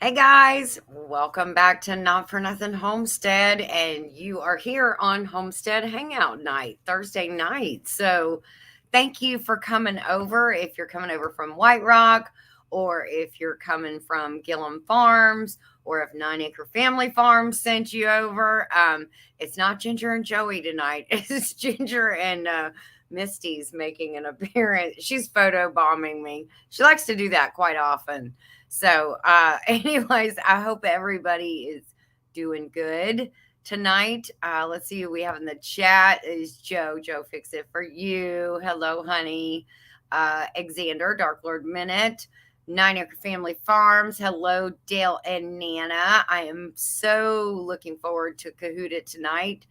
Hey guys, welcome back to Not For Nothing Homestead, and you are here on Homestead Hangout night, Thursday night. So, thank you for coming over. If you're coming over from White Rock, or if you're coming from Gillum Farms, or if 9 Acre Family Farms sent you over, it's not Ginger and Joey tonight. It's Ginger and Misty's making an appearance. She's photo bombing me. She likes to do that quite often. So, anyways, I hope everybody is doing good tonight. Let's see who we have in the chat. Is Joe? Joe, fix it for you. Hello, honey. Xander, Dark Lord Minute. 9 Acre Family Farms. Hello, Dale and Nana. I am so looking forward to Cahoota tonight.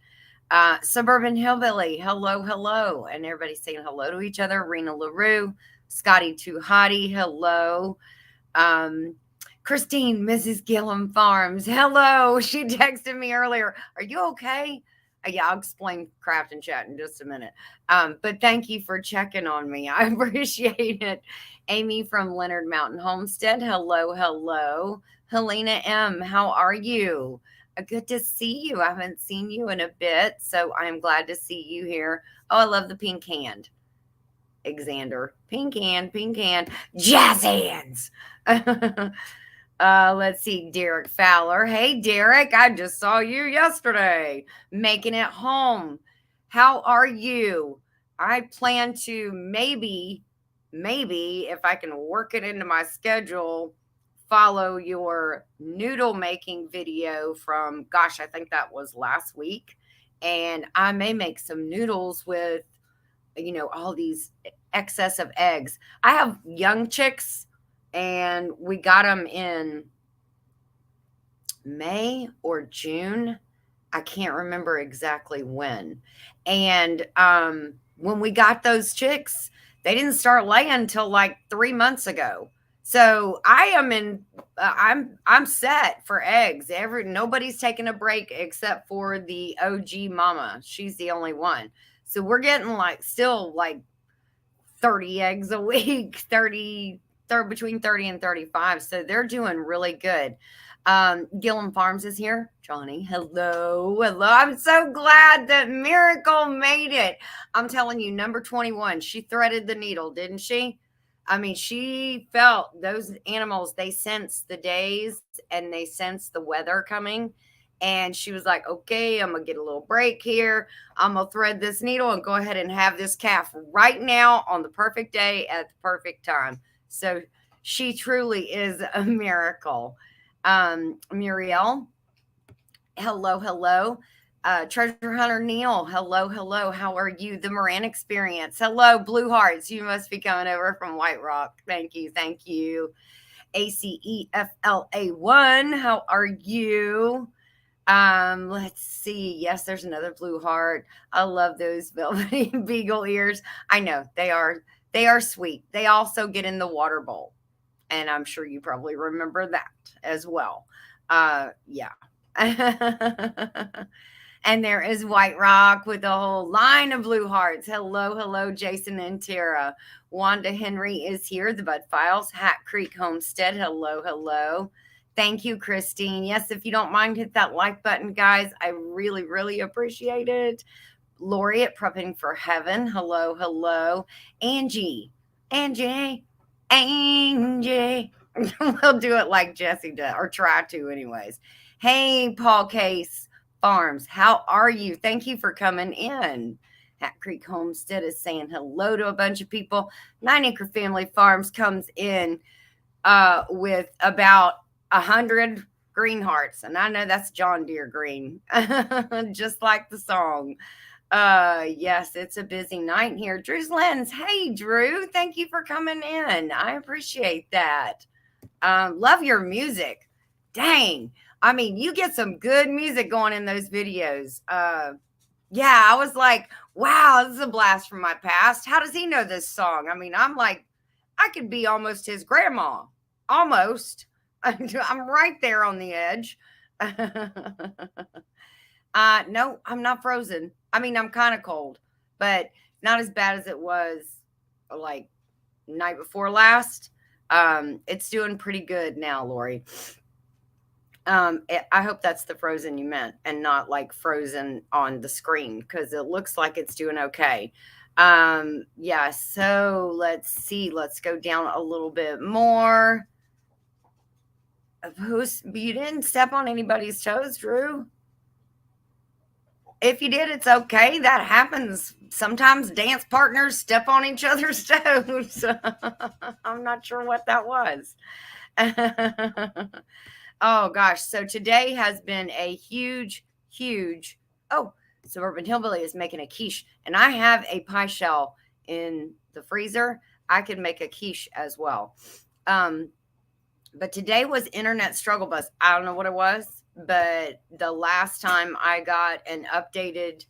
Suburban Hillbilly. Hello, hello. And everybody's saying hello to each other. Rena LaRue. Scotty Too Hottie. Hello. Christine, Mrs. Gillum Farms. Hello. She texted me earlier. Are you okay? Yeah, I'll explain craft and chat in just a minute. But thank you for checking on me. I appreciate it. Amy from Leonard Mountain Homestead. Hello, hello. Helena M., how are you? Good to see you. I haven't seen you in a bit, so I'm glad to see you here. Oh, I love the pink hand. Xander. Pink hand, jazz hands. Let's see, Derek Fowler. Hey, Derek, I just saw you yesterday making it home. How are you? I plan to maybe if I can work it into my schedule, follow your noodle making video from, gosh, I think that was last week. And I may make some noodles with, all these excess of eggs. I have young chicks and we got them in May or June. I can't remember exactly when. And when we got those chicks, they didn't start laying until like 3 months ago. So I am I'm set for eggs. Nobody's taking a break except for the OG mama. She's the only one. So we're getting still 30 eggs a week, between 30 and 35. So they're doing really good. Gillum Farms is here. Johnny, hello. Hello. I'm so glad that Miracle made it. I'm telling you, number 21, she threaded the needle, didn't she? I mean, she felt those animals, they sensed the days and they sensed the weather coming. And she was like, okay, I'm going to get a little break here. I'm going to thread this needle and go ahead and have this calf right now on the perfect day at the perfect time. So she truly is a miracle. Muriel, hello, hello. Treasure Hunter Neil, hello, hello. How are you? The Moran Experience, hello. Blue Hearts, you must be coming over from White Rock. Thank you, thank you. ACEFLA1, how are you? Let's see. Yes, there's another blue heart. I love those velvety beagle ears. I know they are sweet. They also get in the water bowl. And I'm sure you probably remember that as well. Yeah. And there is White Rock with a whole line of blue hearts. Hello, hello, Jason and Tara. Wanda Henry is here. The Bud Files, Hat Creek Homestead. Hello, hello. Thank you, Christine. Yes, if you don't mind, hit that like button, guys. I really, really appreciate it. Lori at Prepping for Heaven. Hello, hello. Angie. Angie. We'll do it like Jesse does, or try to, anyways. Hey, Paul Case Farms. How are you? Thank you for coming in. Hat Creek Homestead is saying hello to a bunch of people. 9 Acre Family Farms comes in with about 100 green hearts. And I know that's John Deere green, just like the song. Yes, it's a busy night here. Drew's Lens. Hey, Drew. Thank you for coming in. I appreciate that. Love your music. Dang. I mean, you get some good music going in those videos. Yeah, I was like, wow, this is a blast from my past. How does he know this song? I mean, I'm like, I could be almost his grandma. Almost. I'm right there on the edge. No, I'm not frozen. I mean, I'm kind of cold, but not as bad as it was like night before last. It's doing pretty good now, Lori. I hope that's the frozen you meant and not like frozen on the screen because it looks like it's doing okay. Yeah, so let's see. Let's go down a little bit more. You didn't step on anybody's toes, Drew? If you did, it's okay. That happens. Sometimes dance partners step on each other's toes. I'm not sure what that was. Oh gosh. So today has been a huge. Oh, Suburban Hillbilly is making a quiche, and I have a pie shell in the freezer. I could make a quiche as well. Um, but today was internet struggle bus. I don't know what it was, but the last time I got an updated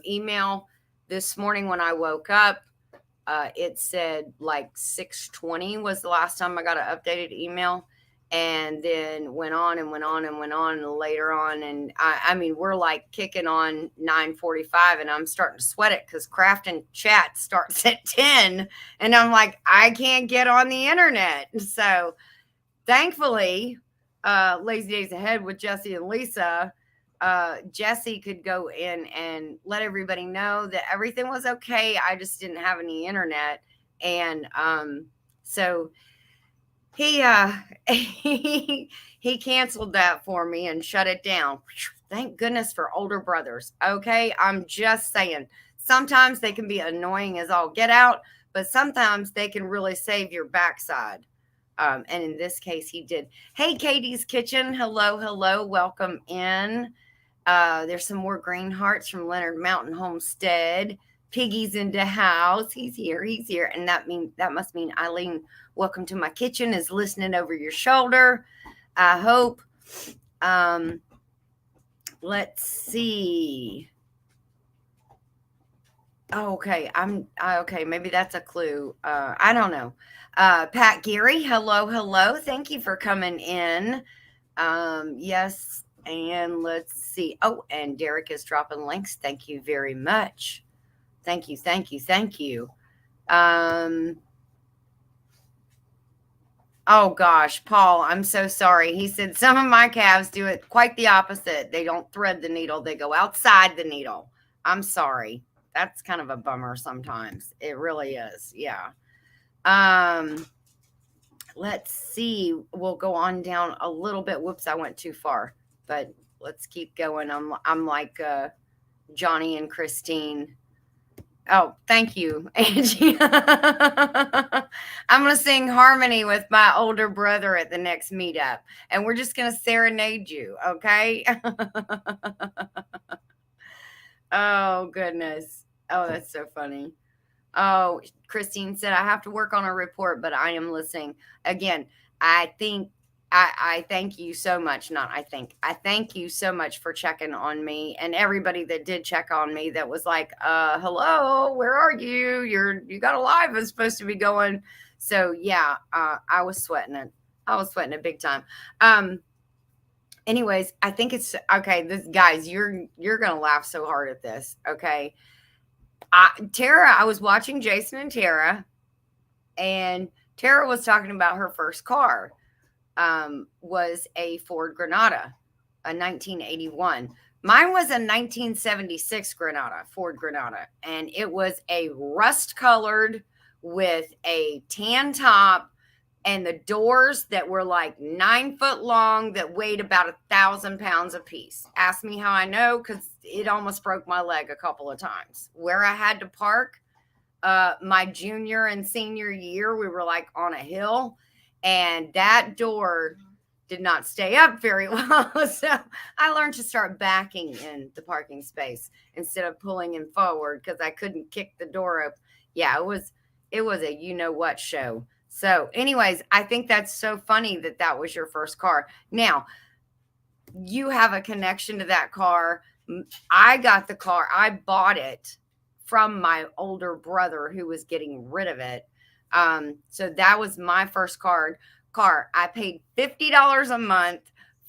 email this morning when I woke up, it said like 6:20 was the last time I got an updated email, and then went on and went on and went on later on, and I mean we're like kicking on 9:45, and I'm starting to sweat it because craft and chat starts at 10, and I'm like I can't get on the internet. So thankfully, Lazy Days Ahead with Jesse and Lisa, Jesse could go in and let everybody know that everything was okay. I just didn't have any internet. And so he he canceled that for me and shut it down. Thank goodness for older brothers. Okay, I'm just saying. Sometimes they can be annoying as all get out, but sometimes they can really save your backside. And in this case, he did. Hey, Katie's Kitchen. Hello, hello. Welcome in. There's some more green hearts from Leonard Mountain Homestead. Piggy's in the house. He's here. He's here. And that must mean Eileen, welcome to my kitchen, is listening over your shoulder. I hope. Let's see. Oh, okay. Okay. Maybe that's a clue. I don't know. Pat Geary, hello, hello. Thank you for coming in. Yes. And let's see. Oh, and Derek is dropping links. Thank you very much. Thank you. Thank you. Thank you. Oh gosh, Paul, I'm so sorry. He said some of my calves do it quite the opposite. They don't thread the needle, they go outside the needle. I'm sorry. That's kind of a bummer sometimes. It really is. Yeah. Um let's see. We'll go on down a little bit. Whoops, I went too far. But let's keep going. I'm like Johnny and Christine. Oh, thank you, Angie. I'm going to sing harmony with my older brother at the next meetup, and we're just going to serenade you, okay? Oh, goodness. Oh, that's so funny. Oh, Christine said, I have to work on a report, but I am listening. Again, I think I thank you so much. I thank you so much for checking on me, and everybody that did check on me that was like, hello, where are you? You got a live is supposed to be going. So yeah, I was sweating it. I was sweating it big time. Anyways, I think it's okay. This guys, you're gonna laugh so hard at this. Okay. Tara, I was watching Jason and Tara, and Tara was talking about her first car. Was a Ford Granada, a 1981. Mine was a 1976 Granada, Ford Granada, and it was a rust colored with a tan top and the doors that were like 9 foot long that weighed about 1,000 pounds a piece. Ask me how I know, because it almost broke my leg a couple of times. Where I had to park, my junior and senior year, we were like on a hill, and that door did not stay up very well. So I learned to start backing in the parking space instead of pulling in forward because I couldn't kick the door up. Yeah, it was a you know what show. So, anyways, I think that's so funny that that was your first car. Now, you have a connection to that car. I got the car. I bought it from my older brother who was getting rid of it. So that was my first car. I paid $50 a month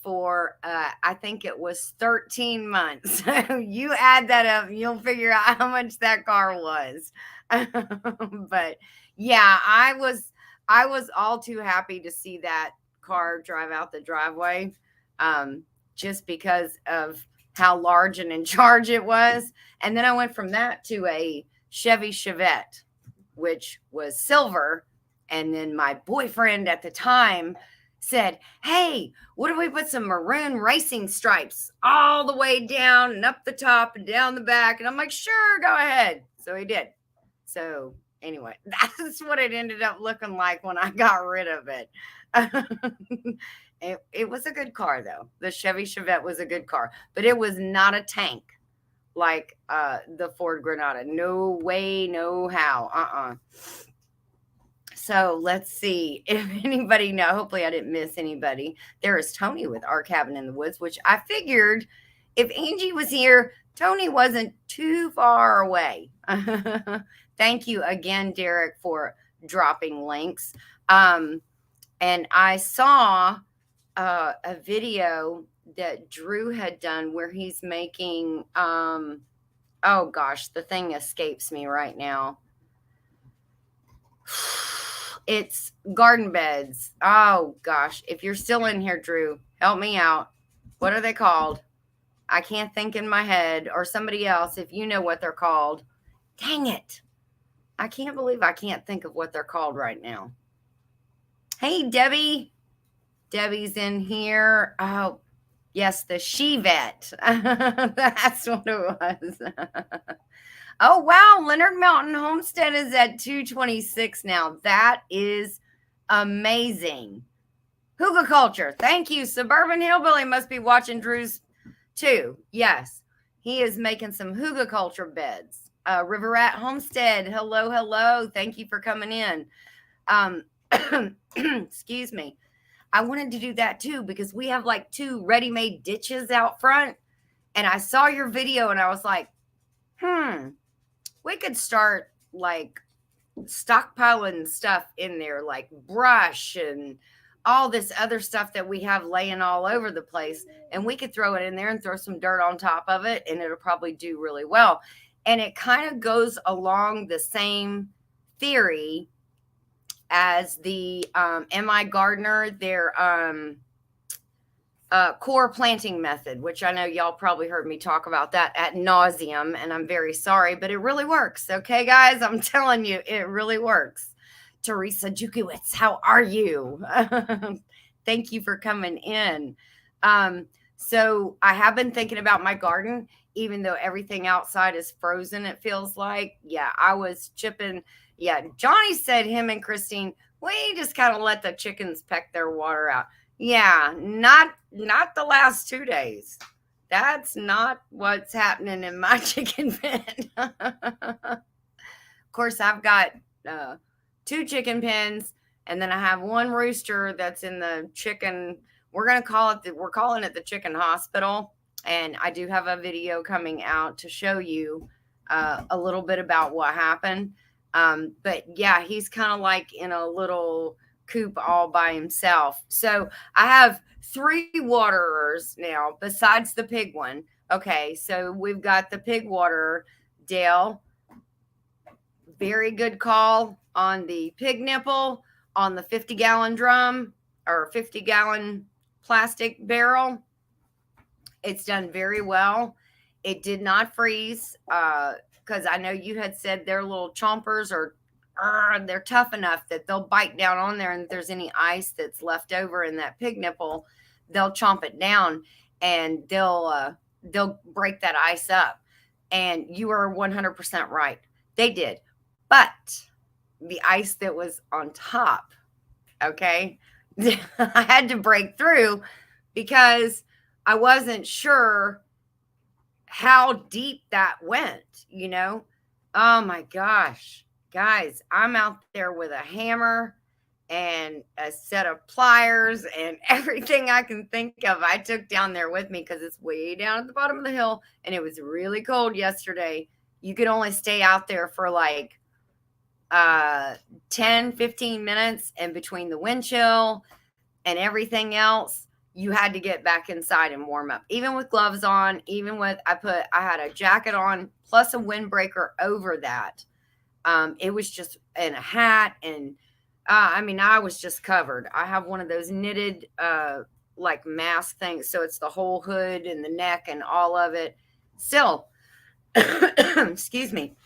for I think it was 13 months. So you add that up, you'll figure out how much that car was. But yeah, I was all too happy to see that car drive out the driveway. just because of how large and in charge it was. And then I went from that to a Chevy Chevette, which was silver. And then my boyfriend at the time said, "Hey, what if we put some maroon racing stripes all the way down and up the top and down the back?" And I'm like, "Sure, go ahead." So he did. So anyway, that's what it ended up looking like when I got rid of it. It was a good car, though. The Chevy Chevette was a good car, but it was not a tank like the Ford Granada. No way, no how. So let's see if anybody know. Hopefully, I didn't miss anybody. There is Tony with Our Cabin in the Woods, which I figured if Angie was here, Tony wasn't too far away. Thank you again, Derek, for dropping links. And I saw a video that Drew had done where he's making, oh gosh, the thing escapes me right now. It's garden beds. Oh gosh, if you're still in here, Drew, help me out. What are they called? I can't think in my head, or somebody else, if you know what they're called. Dang it. I can't believe I can't think of what they're called right now. Hey, Debbie. Debbie's in here. Oh, yes, the Chevette. That's what it was. Oh, wow. Leonard Mountain Homestead is at 226 now. That is amazing. Hygge Culture. Thank you. Suburban Hillbilly must be watching Drew's too. Yes, he is making some Hygge Culture beds. River Rat Homestead. Hello, hello. Thank you for coming in. Excuse me. I wanted to do that too because we have like 2 ready-made ditches out front. And I saw your video and I was like, we could start like stockpiling stuff in there, like brush and all this other stuff that we have laying all over the place. And we could throw it in there and throw some dirt on top of it, and it'll probably do really well. And it kind of goes along the same theory as the M.I. Gardner, their core planting method, which I know y'all probably heard me talk about that ad nauseum, and I'm very sorry, but it really works. Okay, guys, I'm telling you, it really works. Teresa Jukiewicz, how are you? Thank you for coming in. So I have been thinking about my garden, even though everything outside is frozen, it feels like. Yeah, I was chipping. Yeah, Johnny said him and Christine, we just kind of let the chickens peck their water out. Yeah, not the last 2 days. That's not what's happening in my chicken pen. Of course, I've got 2 chicken pens, and then I have 1 rooster that's in the chicken. We're calling it the chicken hospital. And I do have a video coming out to show you a little bit about what happened. But yeah, he's kind of like in a little coop all by himself. So I have 3 waterers now besides the pig one. Okay, so we've got the pig waterer, Dale. Very good call on the pig nipple, on the 50-gallon drum or 50-gallon plastic barrel. It's done very well. It did not freeze because I know you had said their little chompers are they're tough enough that they'll bite down on there, and if there's any ice that's left over in that pig nipple, they'll chomp it down and they'll break that ice up. And you are 100% right. They did. But the ice that was on top, okay, I had to break through because I wasn't sure how deep that went, you know? Oh my gosh. Guys, I'm out there with a hammer and a set of pliers and everything I can think of. I took down there with me because it's way down at the bottom of the hill and it was really cold yesterday. You could only stay out there for like 10, 15 minutes, and between the wind chill and everything else, you had to get back inside and warm up. Even with gloves on, even with, I had a jacket on plus a windbreaker over that. It was just, and a hat, and I was just covered. I have one of those knitted like mask thing. So it's the whole hood and the neck and all of it. Still, excuse me.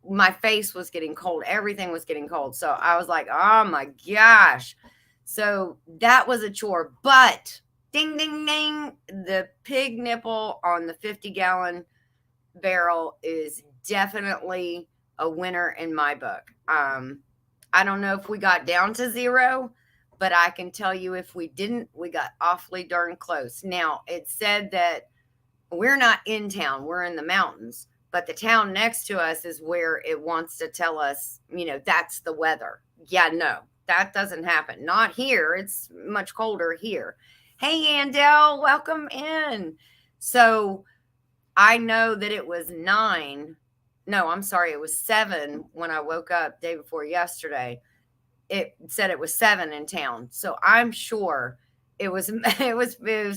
My face was getting cold. Everything was getting cold. So I was like, oh my gosh. So that was a chore. But ding, ding, ding. The pig nipple on the 50-gallon barrel is definitely a winner in my book. I don't know if we got down to 0, but I can tell you if we didn't, we got awfully darn close. Now, it said that we're not in town, we're in the mountains, but the town next to us is where it wants to tell us, that's the weather. Yeah, no, that doesn't happen. Not here. It's much colder here. Hey, Andel, welcome in. So I know that it was 9. No, I'm sorry. It was 7 when I woke up day before yesterday. It said it was 7 in town. So I'm sure it was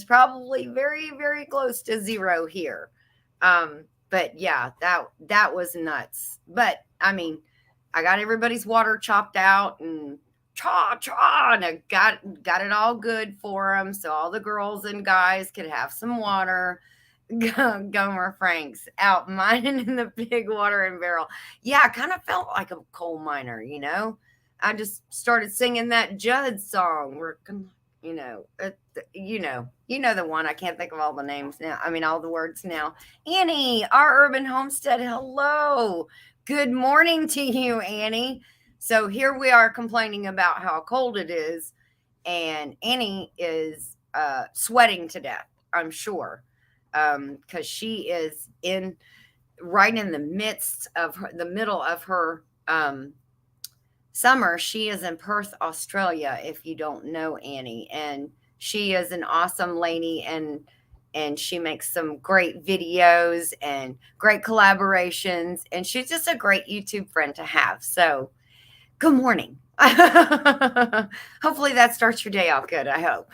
probably very, very close to 0 here. But yeah, that was nuts. But I mean, I got everybody's water chopped out and and I got it all good for them. So all the girls and guys could have some water. Gomer Franks out mining in the big watering barrel. Yeah, I kind of felt like a coal miner, I just started singing that Judd song. The one. I can't think of all the names now. I mean, all the words now. Annie, our urban homestead. Hello. Good morning to you, Annie. So here we are complaining about how cold it is, and Annie is sweating to death, I'm sure. Because she is right in the midst of the middle of her summer. She is in Perth, Australia, if you don't know Annie, and she is an awesome lady, and she makes some great videos and great collaborations, and she's just a great YouTube friend to have. So good morning. Hopefully that starts your day off good, I hope.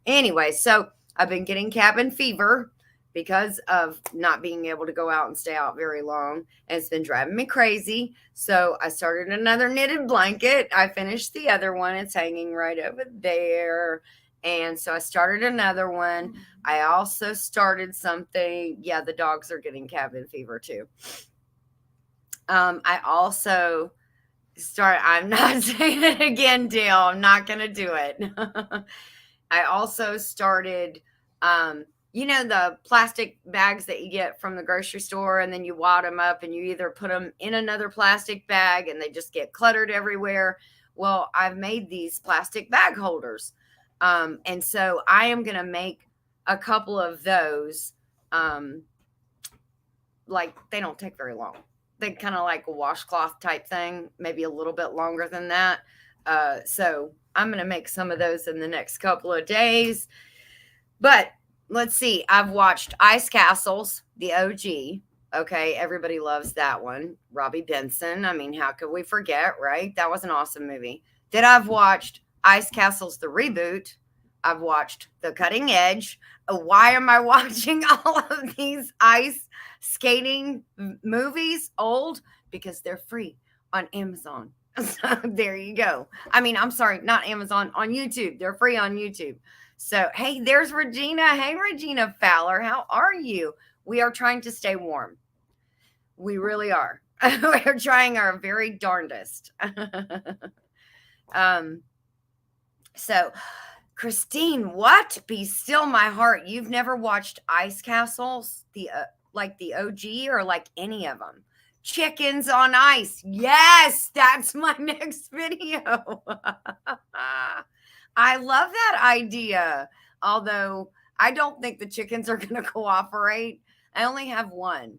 Anyway, so I've been getting cabin fever because of not being able to go out and stay out very long. And it's been driving me crazy. So I started another knitted blanket. I finished the other one. It's hanging right over there. And so I started another one. I also started something. Yeah, the dogs are getting cabin fever too. I also I'm not saying it again, Dale. I'm not going to do it. I also started, the plastic bags that you get from the grocery store, and then you wad them up and you either put them in another plastic bag and they just get cluttered everywhere. Well, I've made these plastic bag holders. And so I am going to make a couple of those. They don't take very long. They kind of like a washcloth type thing, maybe a little bit longer than that. So I'm going to make some of those in the next couple of days. But let's see. I've watched Ice Castles, the OG. Okay, everybody loves that one. Robbie Benson. I mean, how could we forget, right? That was an awesome movie. Then I've watched Ice Castles, the reboot. I've watched The Cutting Edge. Why am I watching all of these ice skating movies? Old? Because they're free on Amazon. So there you go. I mean, I'm sorry, not Amazon, on YouTube. They're free on YouTube. So, hey, there's Regina. Hey, Regina Fowler. How are you? We are trying to stay warm. We really are. We're trying our very darndest. So, Christine, what? Be still my heart. You've never watched Ice Castles, the OG, or like any of them? Chickens on ice. Yes, that's my next video. I love that idea. Although I don't think the chickens are going to cooperate. I only have one.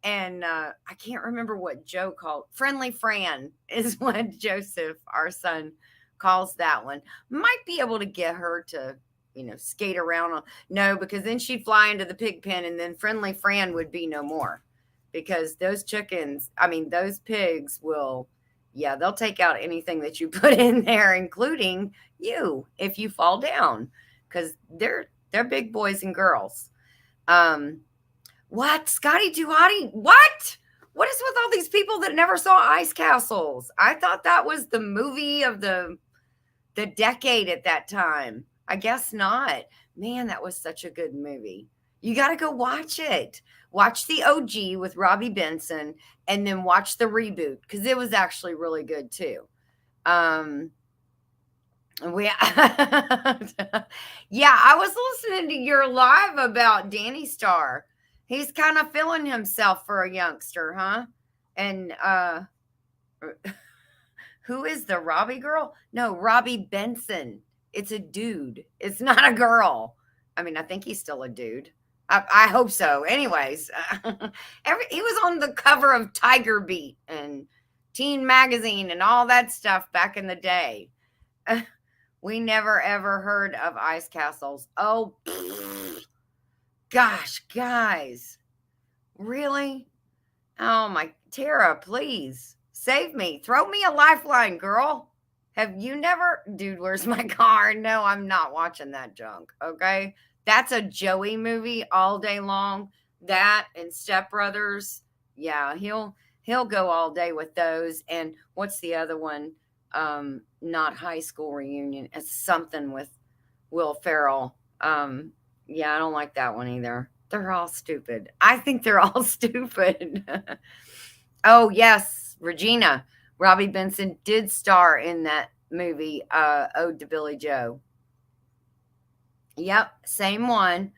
And I can't remember what Joe called. Friendly Fran is what Joseph, our son, calls that one. Might be able to get her to, skate around. No, because then she'd fly into the pig pen, and then Friendly Fran would be no more. Because those pigs will, they'll take out anything that you put in there, including you, if you fall down. Because they're big boys and girls. What? Scotty Duhati? What? What is with all these people that never saw Ice Castles? I thought that was the movie of the decade at that time. I guess not. Man, that was such a good movie. You got to go watch it. Watch the OG with Robbie Benson and then watch the reboot because it was actually really good too. Um, we, yeah, I was listening to your live about Danny Starr. He's kind of feeling himself for a youngster, huh? And who is the Robbie girl? No, Robbie Benson. It's a dude. It's not a girl. I mean, I think he's still a dude. I hope so. Anyways, he was on the cover of Tiger Beat and Teen Magazine and all that stuff back in the day. We never ever heard of Ice Castles. Oh, gosh, guys. Really? Oh, my. Tara, please. Save me. Throw me a lifeline, girl. Have you never? Dude, where's my car? No, I'm not watching that junk. Okay. That's a Joey movie all day long. That and Step Brothers. Yeah, he'll go all day with those. And what's the other one? Not High School Reunion. It's something with Will Ferrell. Yeah, I don't like that one either. They're all stupid. I think they're all stupid. Oh, yes, Regina. Robbie Benson did star in that movie, Ode to Billy Joe. Yep, same one.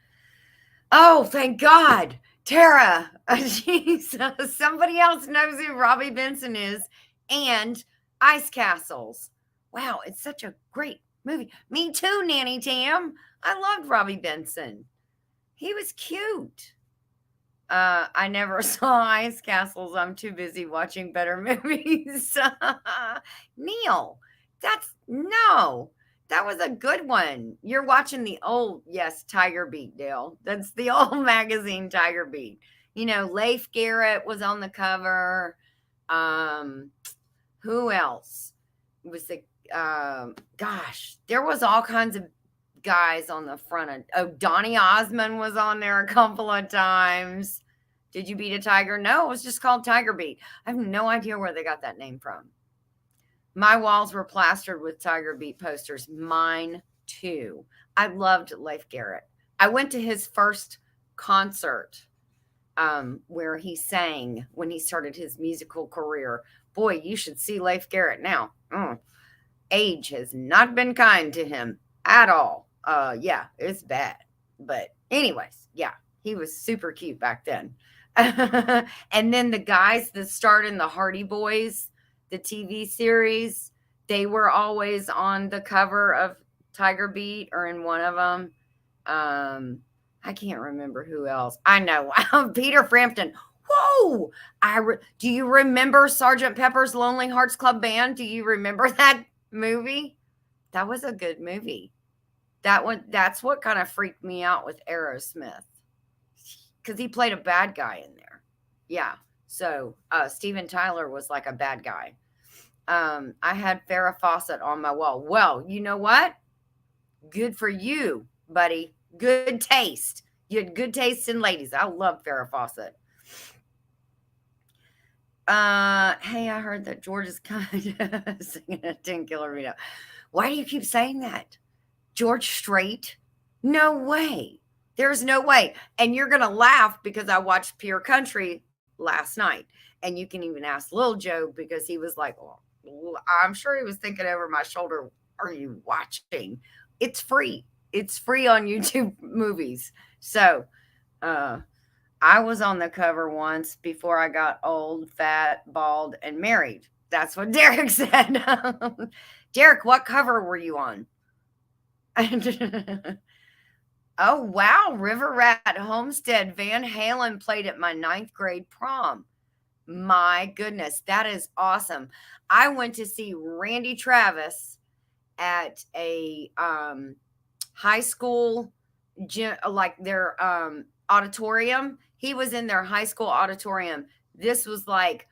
Oh, thank God. Tara. Jeez, somebody else knows who Robbie Benson is and Ice Castles. Wow, it's such a great movie. Me too, Nanny Tam. I loved Robbie Benson. He was cute. I never saw Ice Castles. I'm too busy watching better movies. Neil, that was a good one. You're watching the old, yes, Tiger Beat, Dale. That's the old magazine Tiger Beat. You know, Leif Garrett was on the cover. Who else was the, gosh, there was all kinds of guys on the front of, oh, Donny Osmond was on there a couple of times. Did you beat a tiger? No, it was just called Tiger Beat. I have no idea where they got that name from. My walls were plastered with Tiger Beat posters. Mine too. I loved Leif Garrett. I went to his first concert where he sang when he started his musical career. Boy, you should see Leif Garrett now. Age has not been kind to him at all. Yeah, it's bad. But anyways, yeah, he was super cute back then. And then the guys that starred in the Hardy Boys, the TV series, they were always on the cover of Tiger Beat or in one of them. I can't remember who else. I know Peter Frampton. Whoa! Do you remember Sergeant Pepper's Lonely Hearts Club Band? Do you remember that movie? That was a good movie. That's what kind of freaked me out with Aerosmith. Because he played a bad guy in there. Yeah. So Steven Tyler was like a bad guy. I had Farrah Fawcett on my wall. Well, you know what? Good for you, buddy. Good taste. You had good taste in ladies. I love Farrah Fawcett. Hey, I heard that George is kind of singing a 10 Killer Vito. Why do you keep saying that? George Strait? No way. There's no way. And you're going to laugh because I watched Pure Country last night. And you can even ask Lil Joe because he was like, well, I'm sure he was thinking over my shoulder, are you watching? It's free. It's free on YouTube movies. So I was on the cover once before I got old, fat, bald, and married. That's what Derek said. Derek, what cover were you on? Oh, wow. River Rat, Homestead, Van Halen played at my 9th grade prom. My goodness, that is awesome. I went to see Randy Travis at a high school gym, like their auditorium. He was in their high school auditorium. This was like,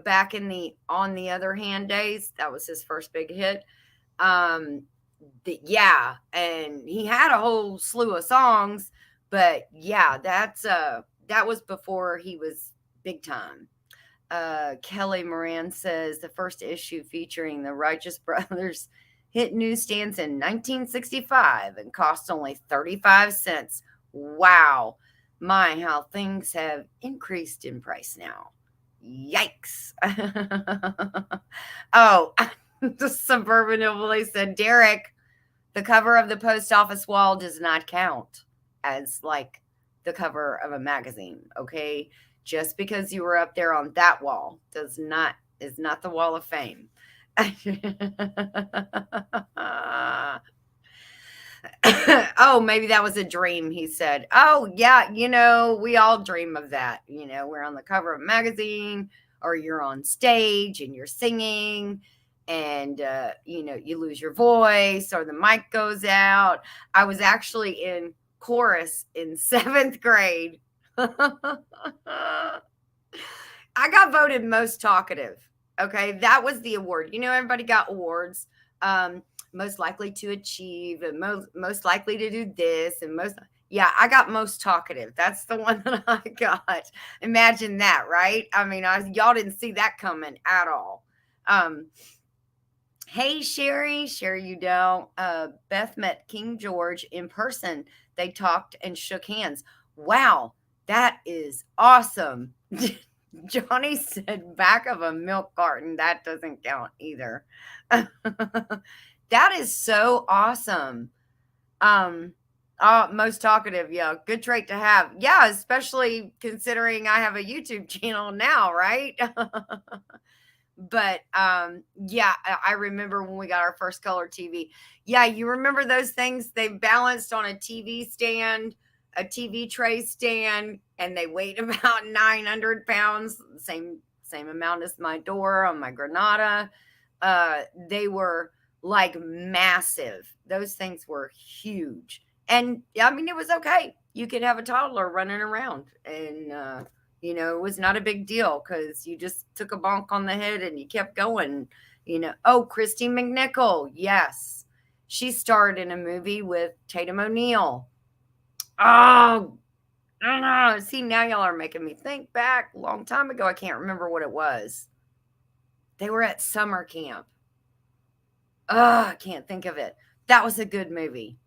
back in the On the Other Hand days. That was his first big hit. Yeah, and he had a whole slew of songs, but yeah, that was before he was big time. Kelly Moran says the first issue featuring the Righteous Brothers hit newsstands in 1965 and cost only 35 cents. Wow. My, how things have increased in price now. Yikes. Oh, the Suburban Hillbilly said, Derek, the cover of the post office wall does not count as like the cover of a magazine, okay? Just because you were up there on that wall is not the wall of fame. Oh, maybe that was a dream, he said. Oh, yeah, we all dream of that. We're on the cover of a magazine or you're on stage and you're singing and, you lose your voice or the mic goes out. I was actually in chorus in seventh grade. I got voted most talkative. Okay, that was the award. Everybody got awards. Most likely to achieve and most likely to do this and I got most talkative. That's the one that I got. Imagine that, right? I mean, y'all didn't see that coming at all. Hey, Sherry, you don't. Beth met King George in person. They talked and shook hands. Wow, that is awesome. Johnny said back of a milk carton. That doesn't count either. That is so awesome. Most talkative, yeah, good trait to have. Yeah, especially considering I have a YouTube channel now, right? But yeah, I remember when we got our first color TV. Yeah, you remember those things? They balanced on a TV stand, a TV tray stand, and they weighed about 900 pounds, same amount as my door on my Granada. They were like massive. Those things were huge. And I mean, it was okay. You could have a toddler running around and, it was not a big deal because you just took a bonk on the head and you kept going. Oh, Christy McNichol. Yes. She starred in a movie with Tatum O'Neal. Oh, see, now y'all are making me think back a long time ago. I can't remember what it was. They were at summer camp. Oh, I can't think of it. That was a good movie.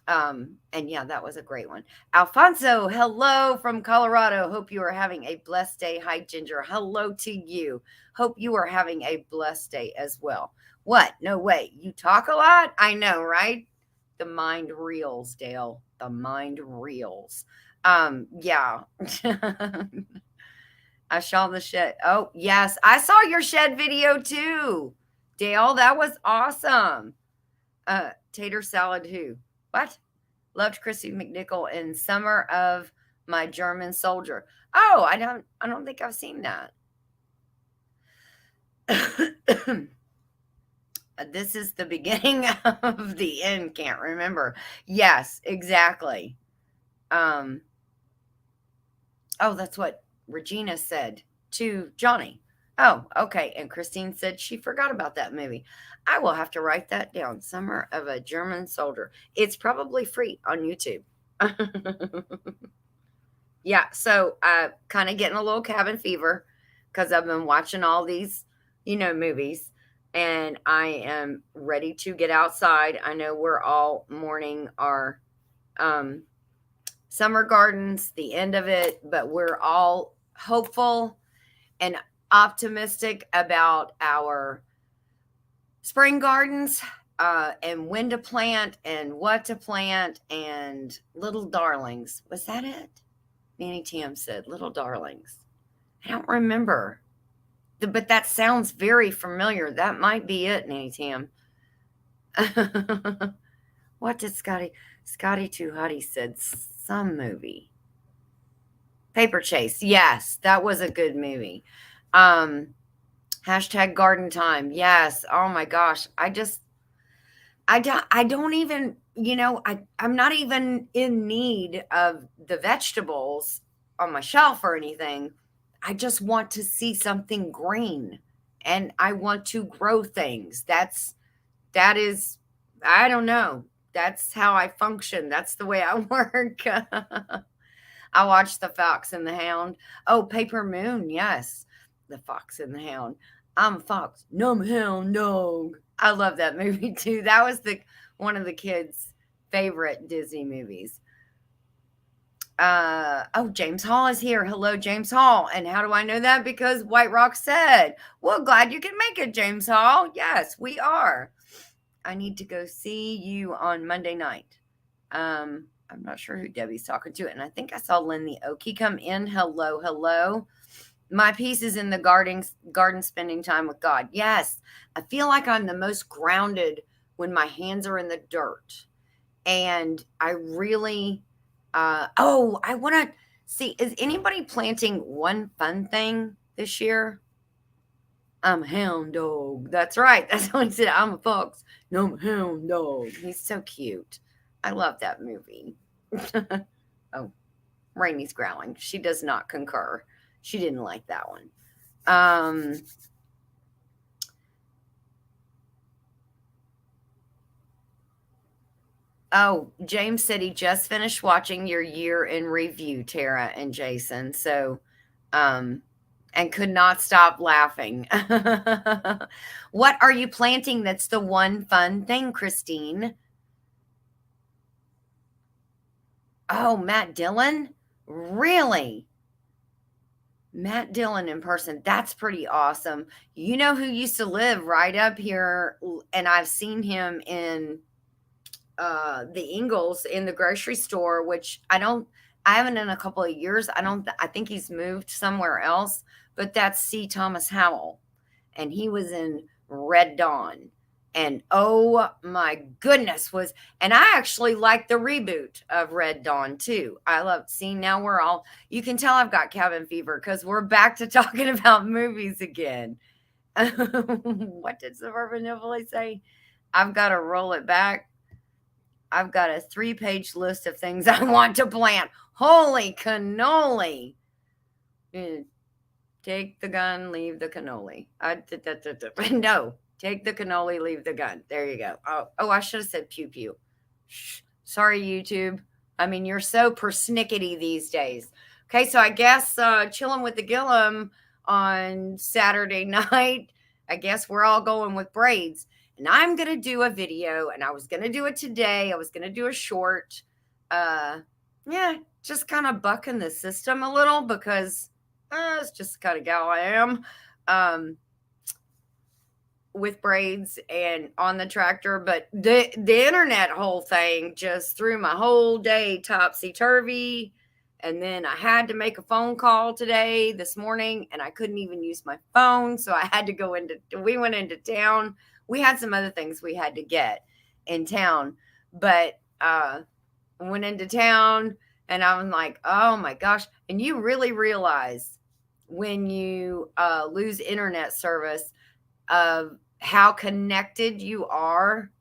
And yeah, that was a great one. Alfonso, hello from Colorado. Hope you are having a blessed day. Hi, Ginger. Hello to you. Hope you are having a blessed day as well. What? No way. You talk a lot? I know, right? The mind reels, Dale. The mind reels. Yeah. I saw the shed. Oh, yes. I saw your shed video too. Dale, that was awesome. Tater salad who? What? Loved Christy McNichol in Summer of My German Soldier. Oh, I don't think I've seen that. This is the beginning of the end. Can't remember. Yes, exactly. Oh, that's what Regina said to Johnny. Oh, okay. And Christine said she forgot about that movie. I will have to write that down. Summer of a German Soldier. It's probably free on YouTube. Yeah, so kind of getting a little cabin fever because I've been watching all these, movies, and I am ready to get outside. I know we're all mourning our summer gardens, the end of it, but we're all hopeful and optimistic about our spring gardens and when to plant and what to plant and little darlings. Was that it? Nanny Tam said little darlings. I don't remember. But that sounds very familiar. That might be it, Nanny Tam. What did Scotty Too Hottie said some movie. Paper Chase. Yes, that was a good movie. Hashtag garden time. Yes. Oh my gosh. I don't even, I'm not even in need of the vegetables on my shelf or anything. I just want to see something green and I want to grow things. That is, I don't know. That's how I function. That's the way I work. I watched The Fox and the Hound. Oh, Paper Moon. Yes. The Fox and the Hound. I'm a fox. No, I'm a hound dog. I love that movie too. That was the one of the kids' favorite Disney movies. Oh, James Hall is here. Hello, James Hall. And how do I know that? Because White Rock said, well, glad you can make it, James Hall. Yes, we are. I need to go see you on Monday night. I'm not sure who Debbie's talking to. And I think I saw Lynn the Okie come in. Hello, hello. My peace is in the garden spending time with God. Yes, I feel like I'm the most grounded when my hands are in the dirt. And I really, I want to see, is anybody planting one fun thing this year? I'm a hound dog. That's right. That's what he said. I'm a fox. No, I'm a hound dog. He's so cute. I love that movie. Oh, Rainy's growling. She does not concur. She didn't like that one. Oh, James said he just finished watching your year in review, Tara and Jason. So, and could not stop laughing. What are you planting that's the one fun thing, Christine? Oh, Matt Dillon? Really? Matt Dillon in person. That's pretty awesome. You know who used to live right up here, and I've seen him in the Ingles in the grocery store, which I haven't in a couple of years. I think he's moved somewhere else, but that's C. Thomas Howell. And he was in Red Dawn. And oh my goodness, and I actually like the reboot of Red Dawn too. I love seeing now you can tell I've got cabin fever because we're back to talking about movies again. What did Suburban Hillbilly say? I've got to roll it back. I've got a 3-page list of things I want to plant. Holy cannoli. Take the gun, leave the cannoli. No, take the cannoli, leave the gun. There you go. Oh, I should have said pew pew. Shh. Sorry, YouTube. I mean, you're so persnickety these days. Okay, so I guess chilling with the Gillum on Saturday night. I guess we're all going with braids. And I'm going to do a video, and I was going to do it today. I was going to do a short. Just kind of bucking the system a little because it's just the kind of gal I am. With braids and on the tractor, but the internet whole thing just threw my whole day topsy-turvy. And then I had to make a phone call this morning, and I couldn't even use my phone. So I had to we went into town. We had some other things we had to get in town, but went into town, and I was like, oh my gosh. And you really realize when you lose internet service of how connected you are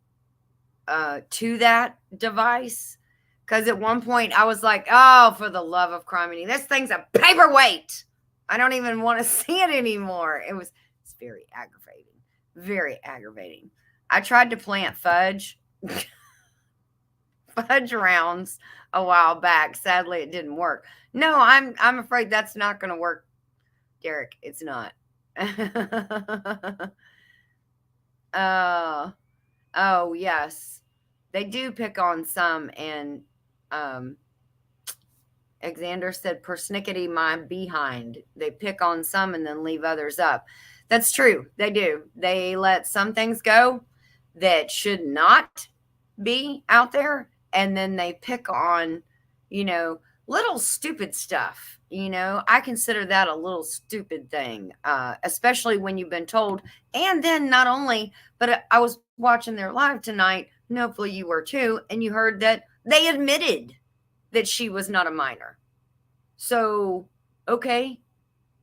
to that device. Because at one point I was like, oh, for the love of criminy, this thing's a paperweight. I don't even want to see it anymore. It's very aggravating. Very aggravating. I tried to plant fudge rounds a while back. Sadly, it didn't work. No, I'm afraid that's not going to work, Derek. It's not. Oh yes, they do pick on some, and Alexander said, persnickety my behind. They pick on some and then leave others up. That's true. They do. They let some things go that should not be out there. And then they pick on, little stupid stuff. I consider that a little stupid thing, especially when you've been told. And then not only, but I was watching their live tonight, and hopefully you were too, and you heard that they admitted that she was not a minor. So, okay,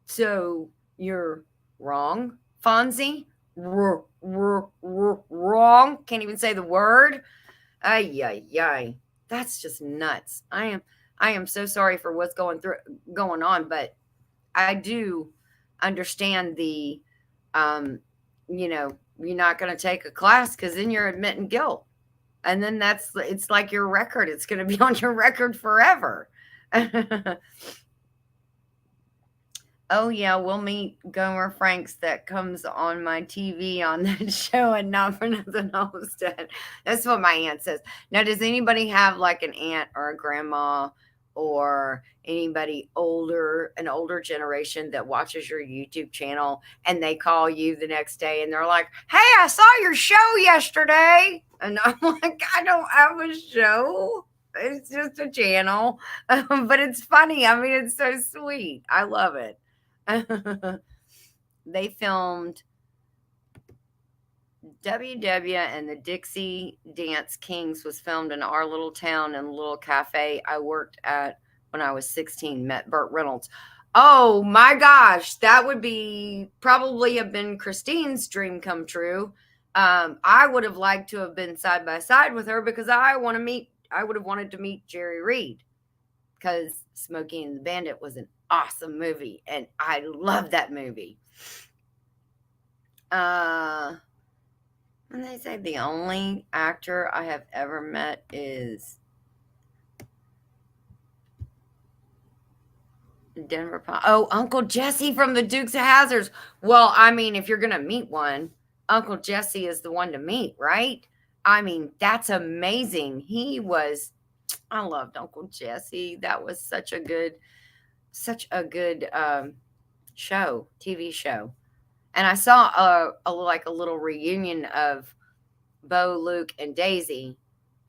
so you're wrong, Fonzie. Wrong. Can't even say the word. Ay. That's just nuts. I am so sorry for what's going on, but I do understand the, you're not going to take a class because then you're admitting guilt. And then it's like your record. It's going to be on your record forever. Oh yeah, we'll meet Gomer Franks that comes on my TV on that show and not for nothing Homestead. That's what my aunt says. Now, does anybody have like an aunt or a grandma or anybody older, an older generation that watches your YouTube channel and they call you the next day and they're like, "Hey, I saw your show yesterday." And I'm like, "I don't have a show. It's just a channel." But it's funny. I mean, it's so sweet. I love it. They filmed WW and the Dixie Dance Kings was filmed in our little town in a little cafe I worked at when I was 16, met Burt Reynolds. Oh my gosh, that would be probably have been Christine's dream come true. I would have liked to have been side by side with her because I would have wanted to meet Jerry Reed because Smokey and the Bandit was an awesome movie and I love that movie. And they say the only actor I have ever met is Denver. Oh, Uncle Jesse from the Dukes of Hazzards. Well, I mean, if you're going to meet one, Uncle Jesse is the one to meet, right? I mean, that's amazing. I loved Uncle Jesse. That was such a good show, TV show. And I saw a little reunion of Bo, Luke, and Daisy,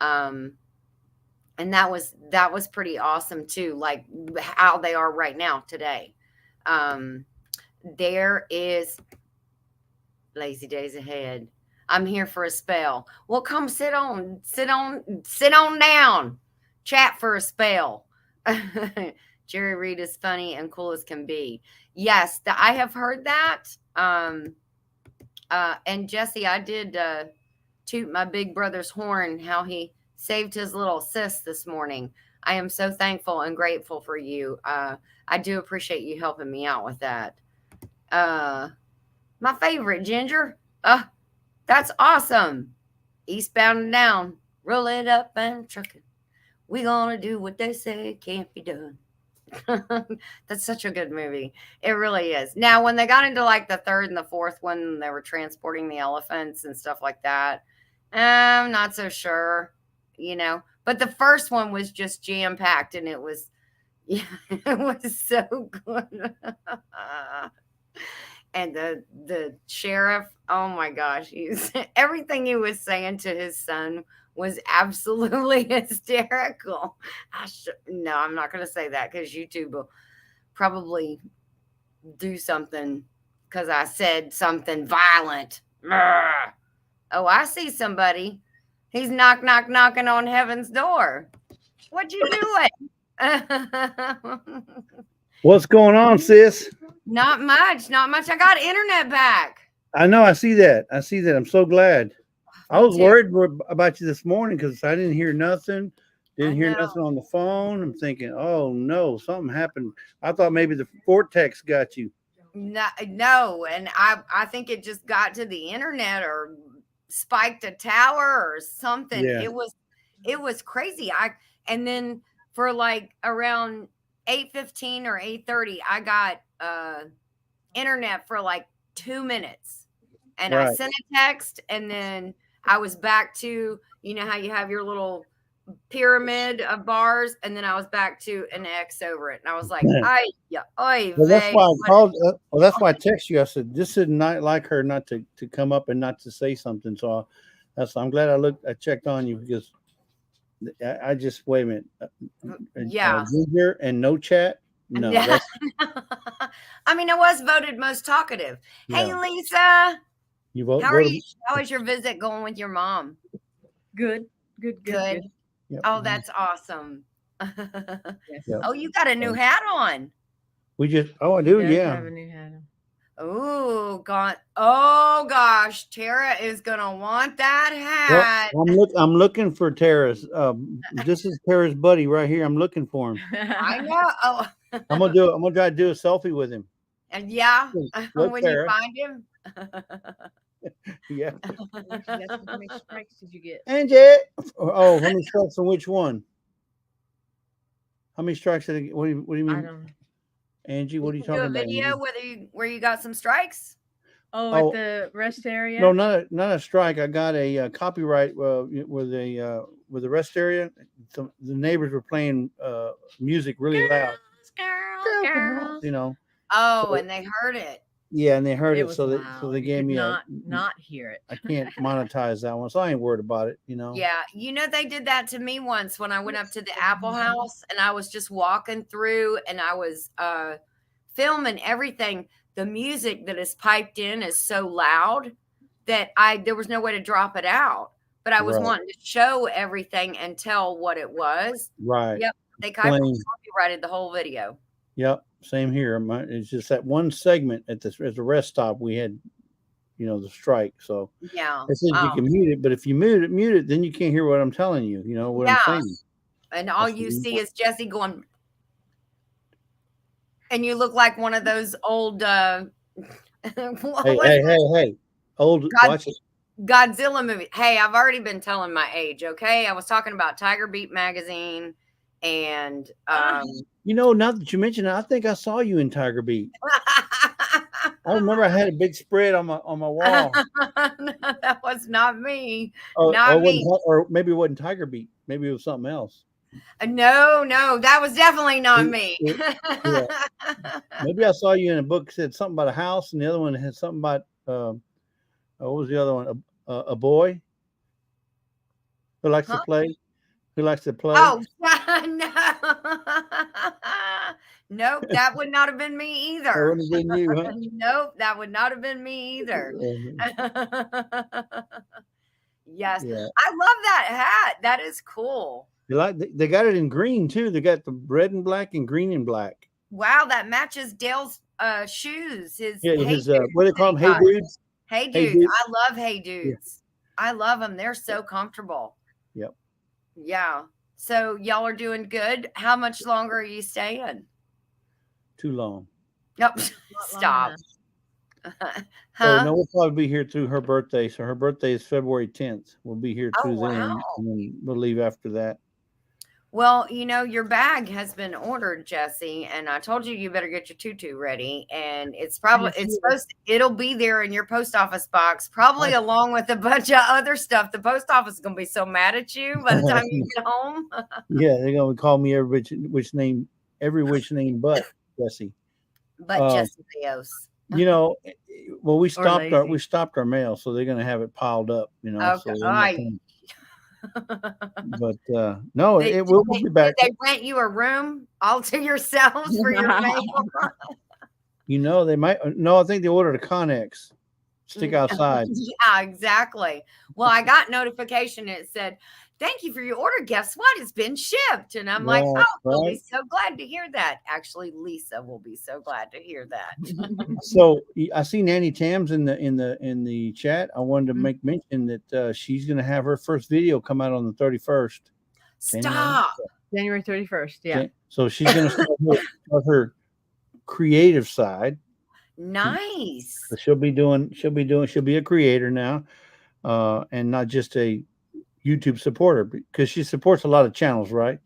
and that was pretty awesome too. Like how they are right now today. There is Lazy Days Ahead. I'm here for a spell. Well, come sit on down. Chat for a spell. Jerry Reed is funny and cool as can be. Yes, I have heard that. And Jesse, I did toot my big brother's horn, how he saved his little sis this morning. I am so thankful and grateful for you. I do appreciate you helping me out with that. My favorite, Ginger. That's awesome. Eastbound and down. Roll it up and truck it. We gonna do what they say can't be done. That's such a good movie. It really is. Now, when they got into like the third and the fourth one, they were transporting the elephants and stuff like that. I'm not so sure, But the first one was just jam packed, and it was, it was so good. And the sheriff, oh my gosh, everything he was saying to his son was absolutely hysterical. No, I'm not going to say that because YouTube will probably do something because I said something violent. Oh, I see somebody. He's knocking on heaven's door. What you doing? What's going on, sis? Not much. I got internet back. I know. I see that. I'm so glad. I was worried about you this morning because I didn't hear nothing. Didn't hear nothing on the phone. I'm thinking, oh no, something happened. I thought maybe the vortex got you. No, and I think it just got to the internet or spiked a tower or something. Yeah. It was crazy. And then for like around 8:15 or 8:30, I got internet for like 2 minutes, and I sent a text, and then I was back to, how you have your little pyramid of bars, and then I was back to an X over it, and I was like, that's why I called. That's why I texted you. I said this is not like her not to come up and not to say something. So I'm glad I checked on you because I just wait a minute. Ginger and no chat. No. Yeah. I mean, I was voted most talkative. Yeah. Hey, Lisa. You vote. How are you? How is your visit going with your mom? Good. Yep. Oh, that's awesome. Yes. Yep. Oh, you got a new hat on. I do. Yeah. I have a new hat on. Oh God! Oh gosh, Tara is gonna want that hat. Well, I'm looking for Tara's. This is Tara's buddy right here. I'm looking for him. I know. Oh. I'm gonna try to do a selfie with him. And yeah, when Tara. You find him. Yeah. How many strikes did you get? Angie. Oh, how many strikes on which one? How many strikes did I get? What do you mean? I don't know. Angie, You what are you can do talking a about, video Angie? where you got some strikes. Oh, Oh, at the rest area. no, not a strike. I got a copyright with the rest area. The neighbors were playing music really loud. Girls. You know. Oh, So and they heard it. yeah, and they heard It it, was so loud. they You gave could me not hear it. I can't monetize that one, so I ain't worried about it. You know. Yeah, they did that to me once when I went up to the Apple House and I was just walking through and I was filming everything. The music that is piped in is so loud that there was no way to drop it out. But I was Right. wanting to show everything and tell what it was. Right. Yep, they Playing. copyrighted the whole video. Yep. Same here. It's just that one segment at the rest stop we had, the strike. So Yeah. it says you can mute it, but if you mute it, then you can't hear what I'm telling you. You know what I'm saying. And all you see is Jesse going, and you look like one of those old. Hey! Old. Watch it. Godzilla movie. Hey, I've already been telling my age. Okay, I was talking about Tiger Beat magazine, and now that you mention it, I think I saw you in Tiger Beat. I remember I had a big spread on my wall. No, that was not me. Oh, not me. Or maybe it wasn't Tiger Beat. Maybe it was something else. No, that was definitely not me. Yeah. Maybe I saw you in a book that said something about a house, and the other one had something about what was the other one? A boy who likes to play. Who likes to play? Oh no. Nope, that would not have been me either. That wouldn't have been you, huh? Nope, that would not have been me either. Yes. Yeah. I love that hat. That is cool. They got it in green too. They got the red and black and green and black. Wow, that matches Dale's shoes. His what do they call them? Hey dudes. Hey dudes. I love Hey Dudes. Yeah. I love them. They're so comfortable. Yep. Yeah. So y'all are doing good. How much longer are you staying? Too long. Nope. Stop. So no, we'll probably be here through her birthday. So her birthday is February 10th. We'll be here through then, and then we'll leave after that. Well, your bag has been ordered, Jesse, and I told you better get your tutu ready. And it'll be there in your post office box, probably along with a bunch of other stuff. The post office is gonna be so mad at you by the time you get home. Yeah, they're gonna call me every which name but Jesse. But Jesse Leos. Well, we stopped our mail, so they're gonna have it piled up. Okay. But no, we'll be back. Did they rent you a room all to yourselves for your mail? They might. No, I think they ordered a Connex stick outside. Yeah, exactly. Well, I got notification. It said, "Thank you for your order. Guess what? It's been shipped." And I'm like, "Oh, we'll be so glad to hear that." Actually, Lisa will be so glad to hear that. So I see Nanny Tams in the chat. I wanted to make mention that she's going to have her first video come out on the 31st. Stop. January 31st. Yeah. So she's going to start her creative side. Nice. So she'll be a creator now, and not just a YouTube supporter, because she supports a lot of channels, right?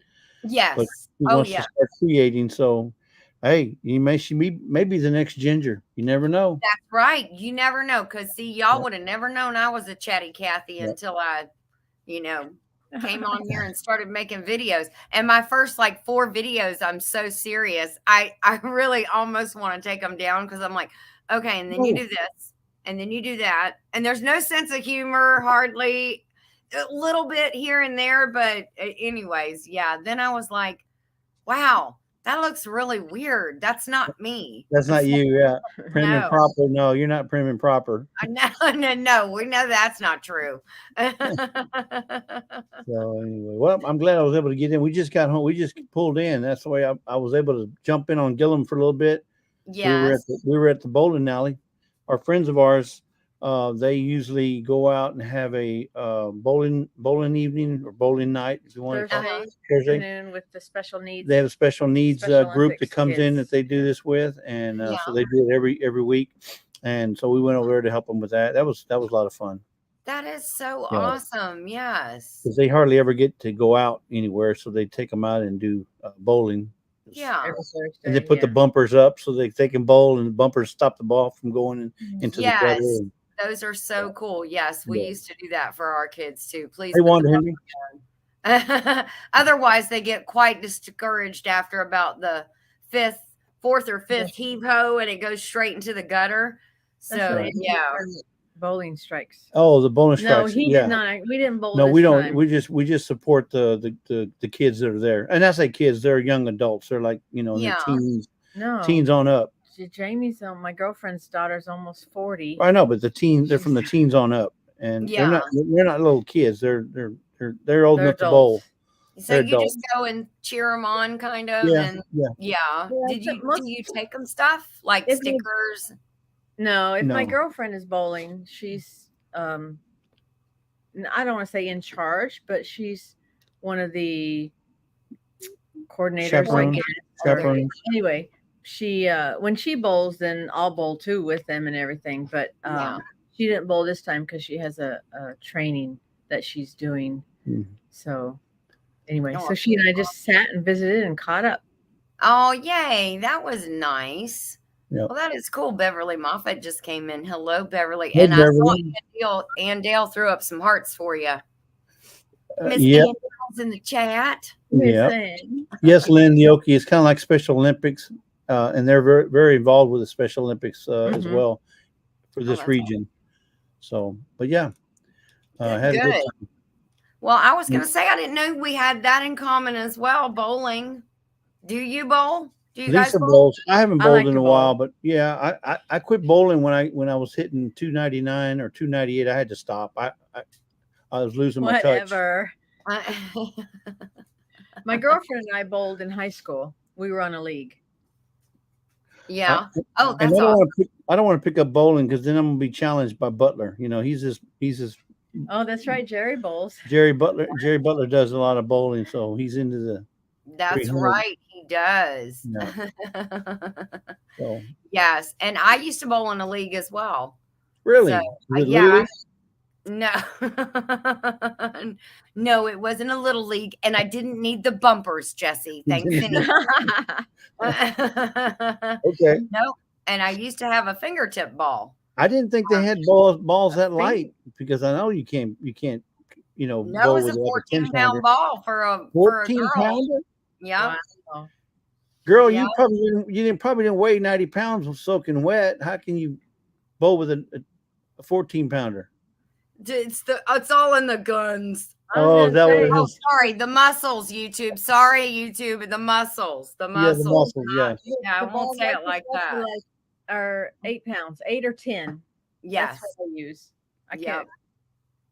Yes. But she wants to start creating. So, hey, she may be the next Ginger. You never know. That's right. You never know. Because see, y'all would have never known I was a chatty Cathy until I, came on here and started making videos. And my first 4 videos, I'm so serious. I really almost want to take them down because I'm like, okay, and then you do this, and then you do that, and there's no sense of humor hardly. A little bit here and there, but anyways, yeah. Then I was like, wow, that looks really weird. That's not me. That's not you. Yeah. Prim and proper. No, you're not prim and proper. No. We know that's not true. So anyway, well, I'm glad I was able to get in. We just got home. We just pulled in. That's the way I was able to jump in on Gillum for a little bit. Yeah. We were at the bowling alley. Our friends of ours, they usually go out and have a bowling evening or bowling night, if you want to. Thursday afternoon with the special needs. They have a special needs group Olympics that comes in that they do this with, and so they do it every week. And so we went over there to help them with that. That was a lot of fun. That is so awesome. Yes. Because they hardly ever get to go out anywhere, so they take them out and do bowling Yeah. Every Thursday, And they put the bumpers up so they can bowl, and the bumpers stop the ball from going into the gutter. Yes. And, Those are so cool. Yes, we used to do that for our kids too. Please hey, put Wanda the Henry. bumper on. Otherwise, they get quite discouraged after about the fourth or fifth heave ho, and it goes straight into the gutter. So yeah, bowling strikes. Oh, the bowling No, strikes. he did not. We didn't bowl. No, this we don't. time. We just support the kids that are there, and I say kids, they're young adults. They're like in their teens on up. Jamie's my girlfriend's daughter's almost 40. I know, but they're from the teens on up, and they're not little kids. They're old enough to bowl. So you just go and cheer them on, kind of. Yeah, and yeah. Do you take them stuff like stickers? No, my girlfriend is bowling, she's I don't want to say in charge, but she's one of the coordinators. Chaperones. Anyway, she when she bowls, then I'll bowl too with them and everything. But she didn't bowl this time because she has a training that she's doing. So anyway, so she and I just sat and visited and caught up. Oh, yay. That was nice. Yep. Well, that is cool. Beverly Moffat just came in. Hello, Beverly. Hey, and Beverly. I saw Ann Dale threw up some hearts for you. Miss Yep. Ann Dale's in the chat. Yeah. Yes, Lynn, the Okie is kind of like Special Olympics, and they're very, very involved with the Special Olympics as well for this region. So, but yeah, had a good time. Well, I was going to say, I didn't know we had that in common as well, bowling. Do you bowl? Do you guys bowl? Bowls. I haven't bowled in a while, but yeah, I quit bowling when I was hitting 299 or 298. I had to stop. I was losing my touch. My girlfriend and I bowled in high school. We were on a league. Yeah. That's awesome. I don't want to pick up bowling because then I'm gonna be challenged by Butler. He's just. Oh, that's right. Jerry bowls. Jerry Butler does a lot of bowling, so he's into the. That's right. He does. Yeah. So. Yes. And I used to bowl in a league as well. Really? So, yeah. No. No, it wasn't a little league. And I didn't need the bumpers, Jesse. Thanks. Okay. No. And I used to have a fingertip ball. I didn't think they had balls that light because I know you can't. No, it was a 14-pound ball for a 14-pounder. Yeah. Wow. Girl, you probably didn't weigh 90 pounds soaking wet. How can you bowl with a 14-pounder? It's all in the guns. Oh, is that what it is? Sorry, the muscles, YouTube. Sorry, YouTube. The muscles. Yeah, the muscles. Yeah. Yeah, I won't say it like that. Are 8 pounds, 8 or 10. Yes. That's what I use. I can't,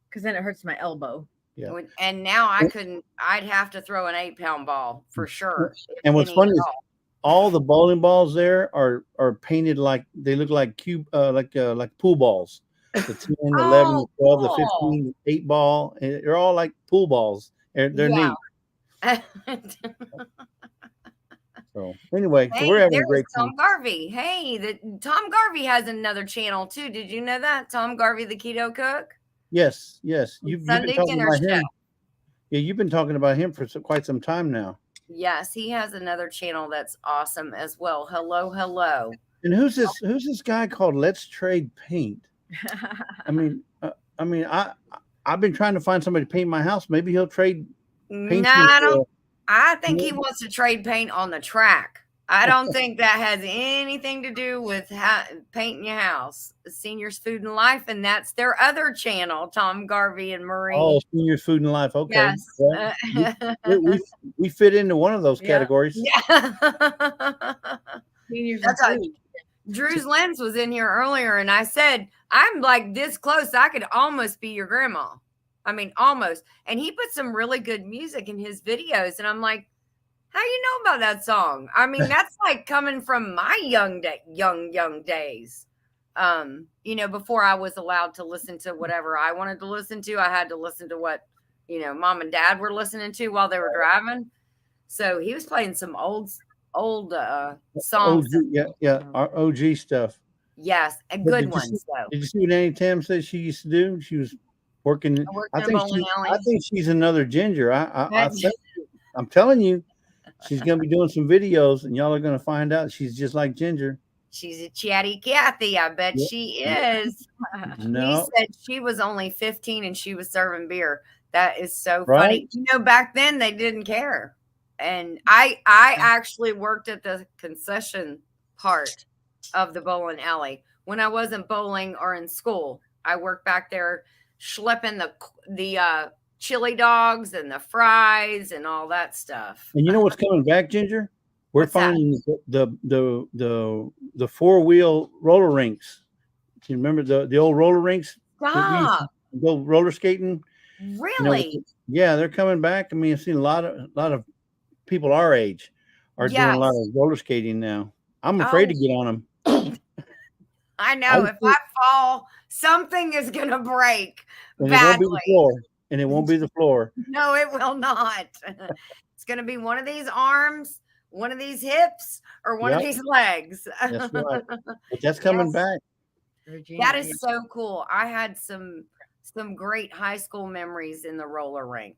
because then it hurts my elbow. Yeah. And now I'd have to throw an 8-pound ball for sure. And what's funny is all the bowling balls there are painted like they look like like pool balls. The 10, 11, the 12, the 15, the 8 ball. And they're all like pool balls. They're neat. So anyway, so we're having a great time. Tom Garvey. Hey, Tom Garvey has another channel too. Did you know that? Tom Garvey, the Keto Cook? Yes. You've been talking about him. Yeah, you've been talking about him for quite some time now. Yes, he has another channel that's awesome as well. Hello. And who's this guy called Let's Trade Paint? I mean, I've been trying to find somebody to paint my house. Maybe he'll trade paint. I think he wants to trade paint on the track. I don't think that has anything to do with painting your house. Seniors Food and Life, and that's their other channel, Tom Garvey and Marie. Oh, Seniors Food and Life. Okay. Yes. Well, we fit into one of those categories. Yeah. Seniors that's right. Drew's Lens was in here earlier, and I said, I'm like this close. I could almost be your grandma. I mean, almost. And he put some really good music in his videos. And I'm like, how you know about that song? I mean, that's like coming from my young days. Before I was allowed to listen to whatever I wanted to listen to, I had to listen to what, mom and dad were listening to while they were driving. So he was playing some old songs. Our OG stuff. Yes, and good ones, though. Did you see what Annie Tam said she used to do? She was working. I think she's another ginger. I'm telling you, She's gonna be doing some videos, and y'all are gonna find out she's just like Ginger. She's a chatty Cathy. I bet Yep. she is. No, He said she was only 15 and she was serving beer. That is so right? funny. Back then they didn't care. And I actually worked at the concession part of the bowling alley when I wasn't bowling or in school. I worked back there schlepping the chili dogs and the fries and all that stuff. And you know what's coming back, Ginger? We're What's that? finding the 4-wheel roller rinks. Do you remember the old roller rinks? Stop. Go roller skating. Really? Yeah, they're coming back. I mean, I've seen a lot of people our age are doing a lot of roller skating now. I'm afraid to get on them. I know if I fall, something is gonna break and badly. It won't be the floor. And it won't be the floor. No, it will not. It's gonna be one of these arms, one of these hips, or one of these legs. That's right. But that's coming back. Virginia, That is so cool. I had some great high school memories in the roller rink.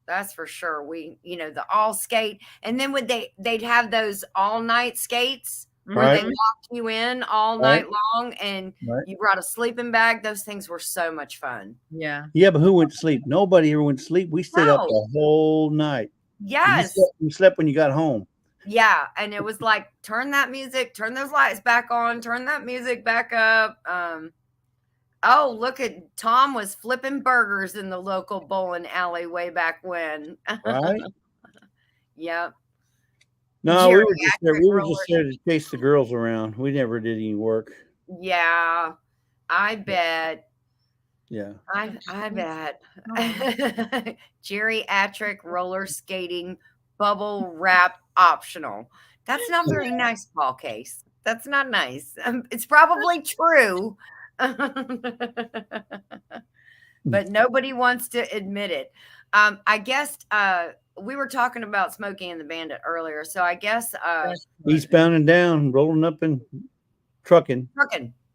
That's for sure. We, the all skate, and then they'd have those all night skates where they locked you in all night long, and you brought a sleeping bag. Those things were so much fun. Yeah. Yeah, but who went to sleep? Nobody ever went to sleep. We stayed up the whole night. Yes. You slept when you got home. Yeah, and it was like, turn that music, turn those lights back on, turn that music back up. Oh, look at Tom was flipping burgers in the local bowling alley way back when. Right? Yep. No, we were just there to chase the girls around. We never did any work. Yeah, I bet. Yeah. I bet. Geriatric roller skating bubble wrap optional. That's not very nice, Paul Case. That's not nice. It's probably true. But nobody wants to admit it. I guess we were talking about Smokey and the Bandit earlier, so I guess eastbound and down, rolling up and trucking.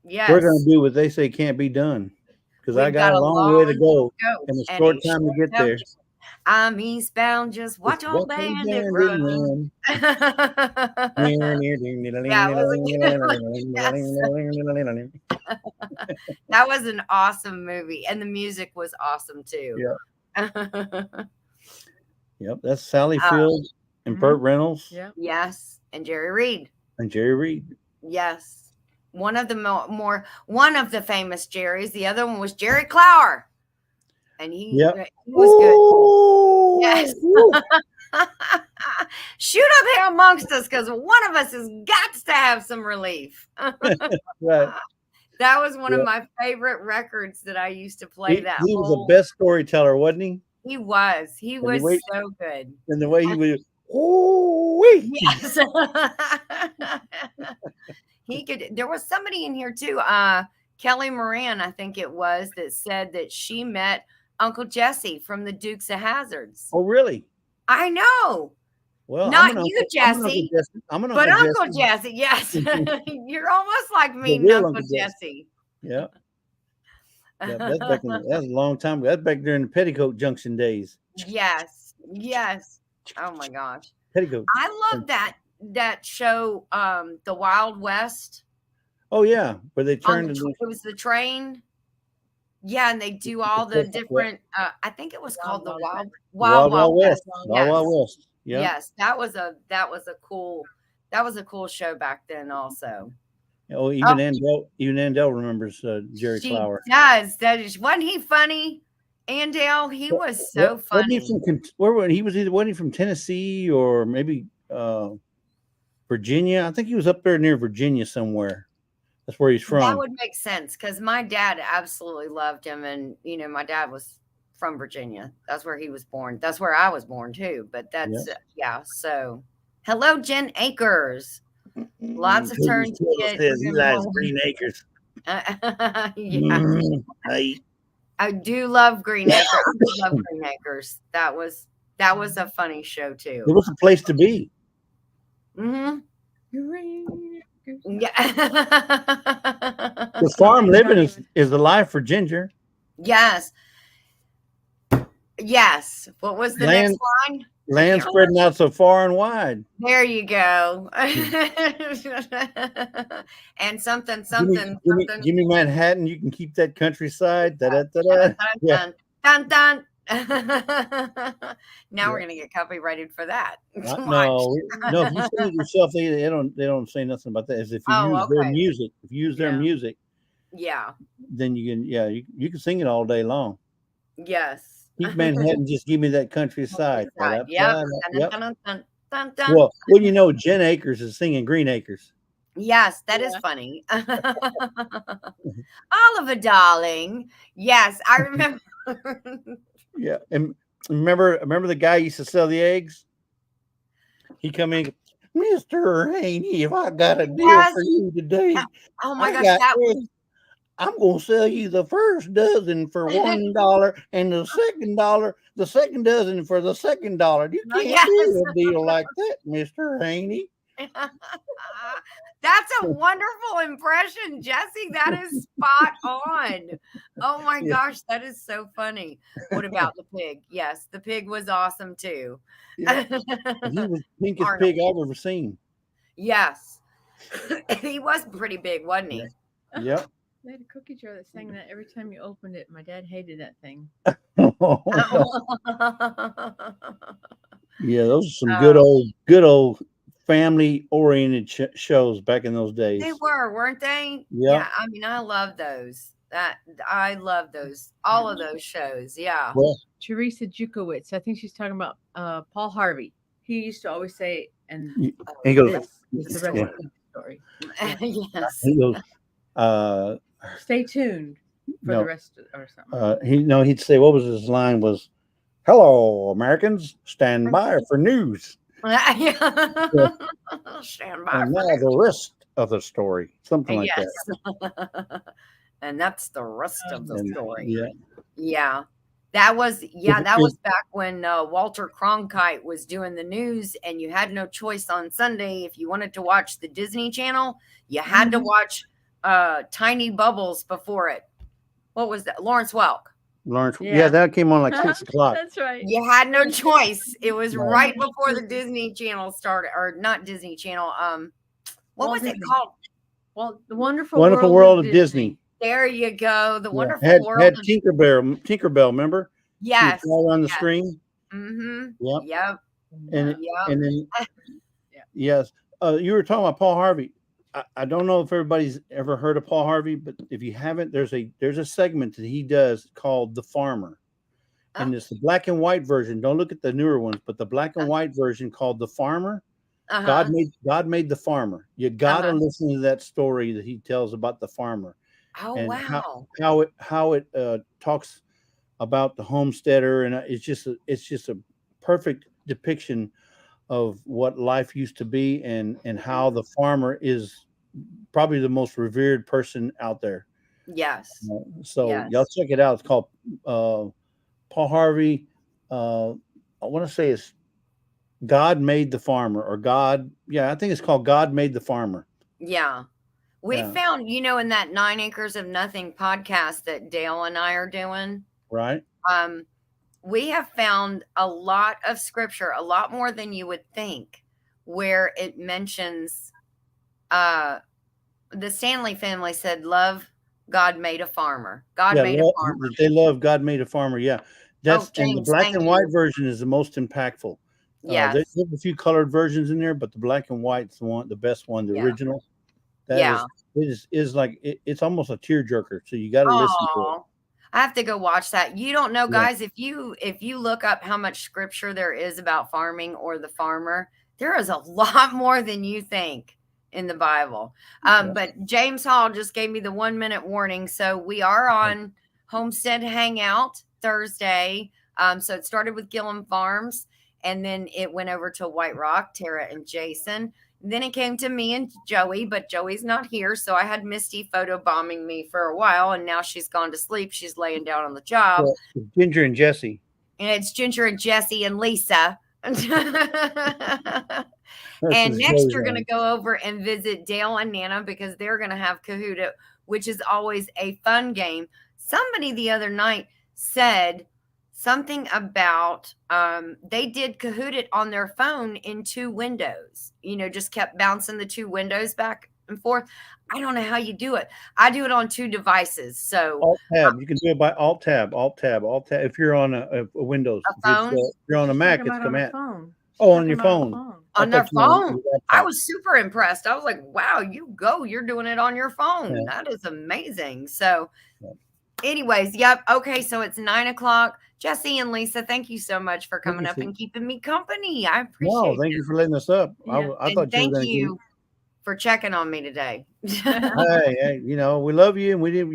Yes. We're gonna do what they say can't be done. Because I got a long way to go and a short time to get there. I'm eastbound, just watch old Bandit run. That was an awesome movie, and the music was awesome too. Yeah. Yep, that's Sally Field and Burt Reynolds. Yeah. Yes, and Jerry Reed. Yes, one of the famous Jerrys. The other one was Jerry Clower, and he was good. Yes. Shoot up here amongst us, because one of us has got to have some relief. Right. That was one of my favorite records that I used to play. He was the best storyteller, wasn't he? He was. He was so good. And the way he was, yes. He could. There was somebody in here too. Kelly Moran, I think it was, that said that she met Uncle Jesse from the Dukes of Hazzards. Oh, really? I know. Well, not you, Jesse, but Uncle Jesse. Yes, you're almost like me, Uncle Jesse. Yeah. Yeah, that's a long time ago. That's back during the Petticoat Junction days. Yes. Oh my gosh. Petticoat. I love that show, The Wild West. Oh yeah, where they turned it was the train. Yeah, and they do all the different. I think it was called the Wild West. Wild West. Yeah. Yes, that was a cool show back then also. Oh, even Andell remembers Jerry Clower. Does. Wasn't he funny? Andell, he was so funny. Wasn't he from Tennessee or maybe Virginia? I think he was up there near Virginia somewhere. That's where he's from. That would make sense, because my dad absolutely loved him, and my dad was from Virginia. That's where he was born. That's where I was born too. But that's So, hello, Jen Akers. Lots of turns. He likes Green Acres. I do love Green Acres. I love Green Acres. That was a funny show too. It was a place to be. Mm-hmm. Yeah. The farm living is the life for Ginger. Yes. What was the next line? Land spreading out so far and wide. There you go. And something. Give me Manhattan. You can keep that countryside. Dun, Yeah. dun, dun. Now we're gonna get copyrighted for that. No. If you sing it yourself, they don't say nothing about that. As if you use their music, yeah, then you can you can sing it all day long. Yes. Keep Manhattan. Just give me that countryside. Yep. Well, Jen Akers is singing Green Acres. Yes, that is funny. Oliver, darling. Yes, I remember. Yeah, and remember the guy used to sell the eggs. He come in, Mr. Haney, if I got a deal for you today. Oh my gosh, I'm gonna sell you the first dozen for $1 and the second dozen for the second $2. You can't do a deal like that, Mr. Haney. That's a wonderful impression, Jesse. That is spot on. Oh my gosh, that is so funny. What about the pig? Yes, the pig was awesome too. Yeah. He was the pinkest pig I've ever seen. Yes. He was pretty big, wasn't he? Yep. They had a cookie jar that sang that every time you opened it. My dad hated that thing. Yeah, those are some good old family-oriented shows back in those days. They weren't they? Yep. Yeah. I mean, I love those. I love those. All of those shows. Yeah. Well, Teresa Jukowitz. I think she's talking about Paul Harvey. He used to always say, and he goes, this is the rest of the story. Yes. He goes, stay tuned for the rest or something. He'd say, what was his line was, hello, Americans, stand by for news. Stand by. And now the rest of the story. Something like that. And that's the rest of the story. Yeah. Yeah. That was back when Walter Cronkite was doing the news, and you had no choice on Sunday. If you wanted to watch the Disney Channel, you had to watch Tiny Bubbles before it. What was that? Lawrence Welk. Yeah, that came on like 6 o'clock. That's right. You had no choice. It was right before the Disney Channel started, or not Disney Channel. What was it called? Well, the Wonderful World of Disney. There you go. The Wonderful World. Had Tinkerbell, remember? Yes. All on the screen. Mm-hmm. Yep. And then yes. You were talking about Paul Harvey. I don't know if everybody's ever heard of Paul Harvey, but if you haven't, there's a segment that he does called The Farmer. And it's the black and white version. Don't look at the newer ones, but the black and white version called The Farmer. God made the farmer. You gotta listen to that story that he tells about the farmer. Oh, and wow. How it talks about the homesteader, and it's just a perfect depiction of what life used to be, and how the farmer is probably the most revered person out there. Yes. Y'all check it out. It's called Paul Harvey. I want to say it's God Made the Farmer, or God. Yeah, I think it's called God Made the Farmer. Yeah. We found, in that 9 Acres of Nothing podcast that Dale and I are doing. Right. We have found a lot of scripture, a lot more than you would think, where it mentions the Stanley family said, love God made a farmer. God made a farmer. They love God made a farmer. Yeah. And the black and white version is the most impactful. Yeah. There's a few colored versions in there, but the black and white's the best one, the original. Is like it's almost a tearjerker. So you got to listen to it. I have to go watch that. You don't know, guys, if you look up how much scripture there is about farming or the farmer, there is a lot more than you think in the Bible. But James Hall just gave me the 1-minute warning. So we are on Homestead Hangout Thursday. So it started with Gillum Farms, and then it went over to White Rock, Tara and Jason. Then it came to me and Joey, but Joey's not here. So I had Misty photobombing me for a while, and now she's gone to sleep. She's laying down on the job. Well, Ginger and Jesse. And it's Ginger and Jesse and Lisa. And next you're going to go over and visit Dale and Nana, because they're going to have Kahoota, which is always a fun game. Somebody the other night said something about they did Kahoot it on their phone in 2 windows. Just kept bouncing the 2 windows back and forth. I don't know how you do it. I do it on 2 devices. So Alt tab. You can do it by Alt tab. If you're on a Windows, a phone. if you're on a Mac, it's Command. Oh, on your phone. On their phone. I was super impressed. I was like, wow, you're doing it on your phone. Yeah. That is amazing. So anyways, yep. Okay. So it's 9:00. Jesse and Lisa, thank you so much for coming up and keeping me company. I appreciate it. Thank you for letting us up. Yeah. I thought thank you for checking on me today. hey, we love you, and we didn't,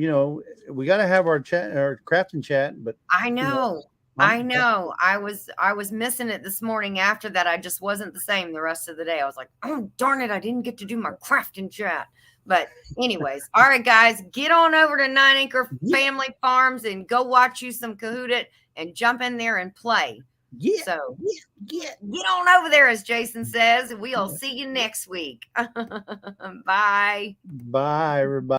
we got to have our chat, our crafting chat, but I know. I know. I was missing it this morning. After that, I just wasn't the same the rest of the day. I was like, oh, darn it. I didn't get to do my crafting chat. But anyways, all right, guys, get on over to 9 Acre Family Farms and go watch you some Kahoot it and jump in there and play. Yeah. So get on over there, as Jason says. We'll see you next week. Bye. Bye, everybody.